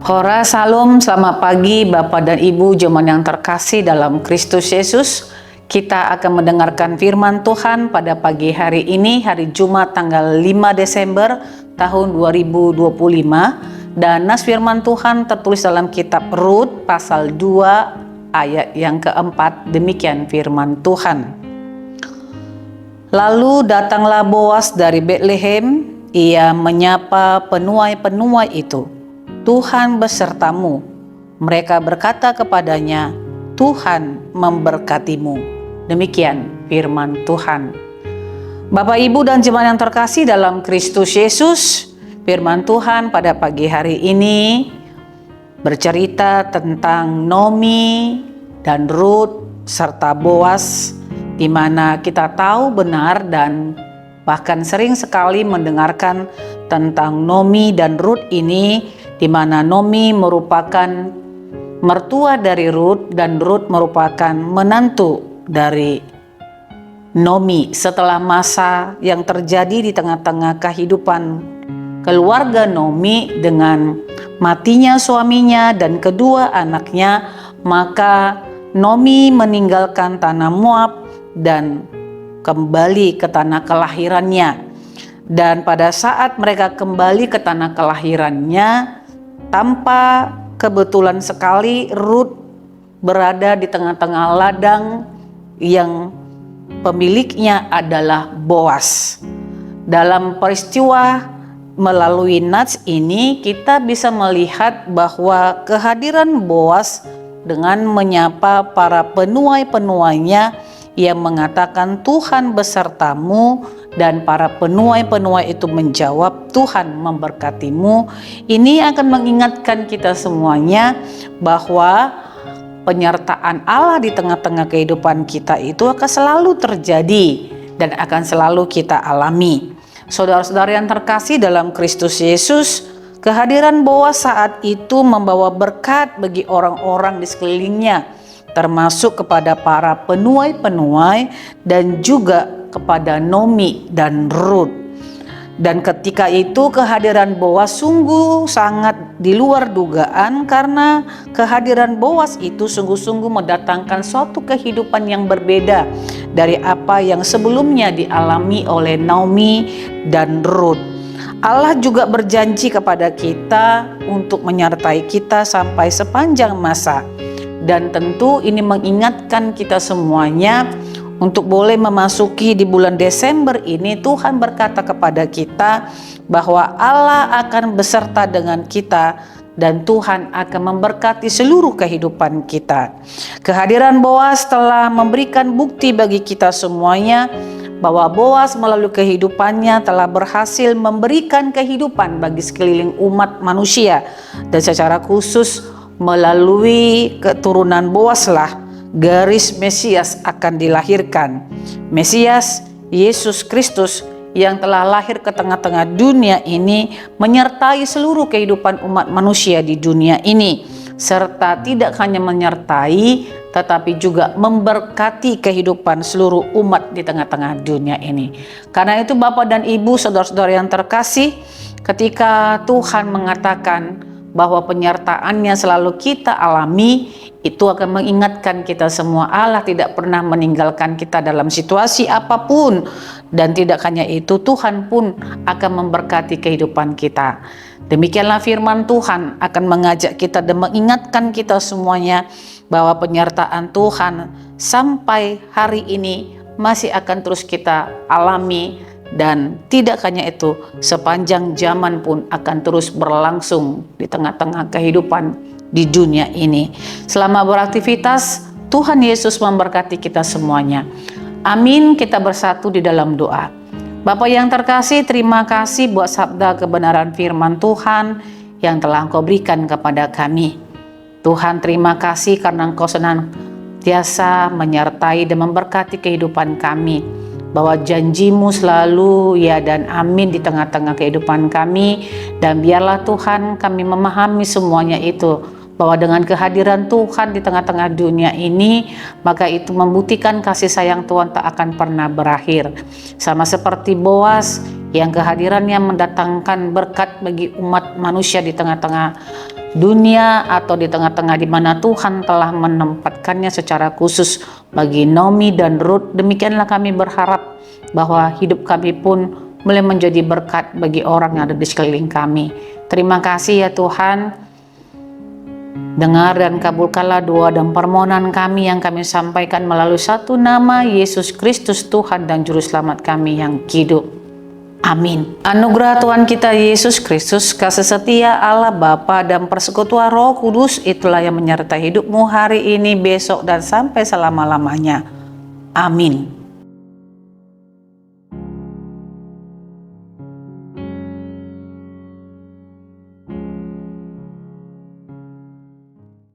Hora Salam, selamat pagi Bapak dan Ibu jemaat yang terkasih dalam Kristus Yesus. Kita akan mendengarkan firman Tuhan pada pagi hari ini, hari Jumat tanggal 5 Desember tahun 2025. Dan nas firman Tuhan tertulis dalam kitab Rut pasal 2 ayat yang keempat. Demikian firman Tuhan. Lalu datanglah Boas dari Betlehem, ia menyapa penuai-penuai itu. Tuhan besertamu. Mereka berkata kepadanya, Tuhan memberkatimu. Demikian firman Tuhan. Bapak, Ibu, dan jemaat yang terkasih dalam Kristus Yesus, firman Tuhan pada pagi hari ini bercerita tentang Naomi dan Rut serta Boas, di mana kita tahu benar dan bahkan sering sekali mendengarkan tentang Naomi dan Rut ini, di mana Naomi merupakan mertua dari Rut dan Rut merupakan menantu dari Naomi setelah masa yang terjadi di tengah-tengah kehidupan keluarga Naomi dengan matinya suaminya dan kedua anaknya. Maka Naomi meninggalkan tanah Moab dan kembali ke tanah kelahirannya. Dan pada saat mereka kembali ke tanah kelahirannya, tanpa kebetulan sekali Rut berada di tengah-tengah ladang yang pemiliknya adalah Boas. Dalam peristiwa melalui nats ini kita bisa melihat bahwa kehadiran Boas dengan menyapa para penuai-penuainya yang mengatakan Tuhan besertamu, dan para penuai-penuai itu menjawab Tuhan memberkatimu. Ini akan mengingatkan kita semuanya bahwa penyertaan Allah di tengah-tengah kehidupan kita itu akan selalu terjadi dan akan selalu kita alami. Saudara-saudara yang terkasih dalam Kristus Yesus, kehadiran Boas saat itu membawa berkat bagi orang-orang di sekelilingnya, termasuk kepada para penuai-penuai dan juga kepada Naomi dan Rut. Dan ketika itu kehadiran Boas sungguh sangat di luar dugaan, karena kehadiran Boas itu sungguh-sungguh mendatangkan suatu kehidupan yang berbeda dari apa yang sebelumnya dialami oleh Naomi dan Rut. Allah juga berjanji kepada kita untuk menyertai kita sampai sepanjang masa. Dan tentu ini mengingatkan kita semuanya untuk boleh memasuki di bulan Desember ini. Tuhan berkata kepada kita bahwa Allah akan beserta dengan kita dan Tuhan akan memberkati seluruh kehidupan kita. Kehadiran Boas telah memberikan bukti bagi kita semuanya bahwa Boas melalui kehidupannya telah berhasil memberikan kehidupan bagi sekeliling umat manusia, dan secara khusus melalui keturunan Boaslah garis Mesias akan dilahirkan. Mesias Yesus Kristus yang telah lahir ke tengah-tengah dunia ini menyertai seluruh kehidupan umat manusia di dunia ini, serta tidak hanya menyertai tetapi juga memberkati kehidupan seluruh umat di tengah-tengah dunia ini. Karena itu Bapak dan Ibu, saudara-saudara yang terkasih, ketika Tuhan mengatakan bahwa penyertaannya selalu kita alami, itu akan mengingatkan kita semua Allah tidak pernah meninggalkan kita dalam situasi apapun. Dan tidak hanya itu, Tuhan pun akan memberkati kehidupan kita. Demikianlah firman Tuhan akan mengajak kita dan mengingatkan kita semuanya bahwa penyertaan Tuhan sampai hari ini masih akan terus kita alami. Dan tidak hanya itu, sepanjang zaman pun akan terus berlangsung di tengah-tengah kehidupan di dunia ini. Selama beraktivitas, Tuhan Yesus memberkati kita semuanya. Amin. Kita bersatu di dalam doa. Bapak yang terkasih, terima kasih buat sabda kebenaran firman Tuhan yang telah Engkau berikan kepada kami. Tuhan, terima kasih karena Engkau senantiasa menyertai dan memberkati kehidupan kami, bahwa janji-Mu selalu ya dan amin di tengah-tengah kehidupan kami. Dan biarlah Tuhan kami memahami semuanya itu, bahwa dengan kehadiran Tuhan di tengah-tengah dunia ini, maka itu membuktikan kasih sayang Tuhan tak akan pernah berakhir. Sama seperti Boas yang kehadirannya mendatangkan berkat bagi umat manusia di tengah-tengah dunia atau di tengah-tengah di mana Tuhan telah menempatkannya secara khusus bagi Naomi dan Ruth. Demikianlah kami berharap bahwa hidup kami pun boleh menjadi berkat bagi orang yang ada di sekeliling kami. Terima kasih ya Tuhan. Dengar dan kabulkanlah doa dan permohonan kami yang kami sampaikan melalui satu nama Yesus Kristus Tuhan dan Juru Selamat kami yang hidup. Amin. Anugerah Tuhan kita Yesus Kristus, kasih setia Allah Bapa dan persekutuan Roh Kudus itulah yang menyertai hidupmu hari ini, besok, dan sampai selama-lamanya. Amin.